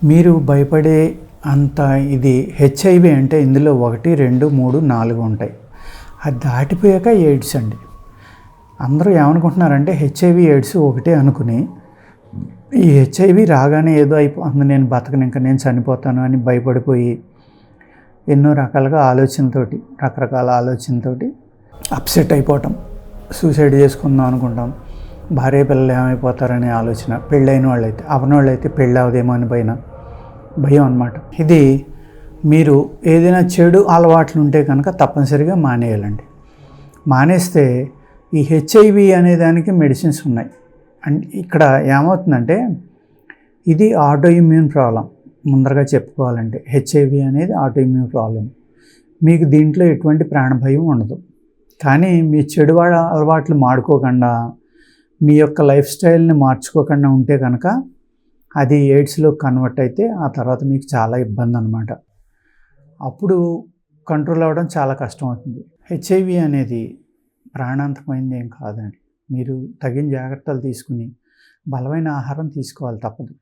మీరు భయపడే అంత ఇది హెచ్ఐవి అంటే ఇందులో 1, 2, 3, 4 ఉంటాయి. అది దాటిపోయాక ఎయిడ్స్ అండి. అందరూ ఏమనుకుంటున్నారంటే హెచ్ఐవి ఎయిడ్స్ ఒకటే అనుకుని ఈ హెచ్ఐవి రాగానే ఏదో అయిపోతుంది, నేను బతకను, ఇంకా నేను చనిపోతాను అని భయపడిపోయి ఎన్నో రకాలుగా రకరకాల ఆలోచనతోటి అప్సెట్ అయిపోవటం, సూసైడ్ చేసుకుందాం అనుకుంటాం, భార్య పిల్లలు ఏమైపోతారనే ఆలోచన, పెళ్ళైన వాళ్ళైతే, అవని వాళ్ళైతే పెళ్ళి అవదేమో అని భయం అన్నమాట. ఇది మీరు ఏదైనా చెడు అలవాట్లు ఉంటే కనుక తప్పనిసరిగా మానేయాలండి. మానేస్తే ఈ హెచ్ఐవి అనే దానికి మెడిసిన్స్ ఉన్నాయి. అండ్ ఇక్కడ ఏమవుతుందంటే ఇది ఆటో ఇమ్యూన్ ప్రాబ్లం. ముందరగా చెప్పుకోవాలంటే హెచ్ఐవి అనేది ఆటో ఇమ్యూన్ ప్రాబ్లం. మీకు దీంట్లో ఎటువంటి ప్రాణభయం ఉండదు. కానీ మీ చెడు అలవాట్లు మాడుకోకుండా, మీ యొక్క లైఫ్ స్టైల్ని మార్చుకోకుండా ఉంటే కనుక అది ఎయిడ్స్లో కన్వర్ట్ అయితే ఆ తర్వాత మీకు చాలా ఇబ్బంది అన్నమాట. అప్పుడు కంట్రోల్ అవ్వడం చాలా కష్టం అవుతుంది. హెచ్ఐవి అనేది ప్రాణాంతకమైనది ఏం కాదండి. మీరు తగిన జాగ్రత్తలు తీసుకుని బలమైన ఆహారం తీసుకోవాలి, తప్పదు.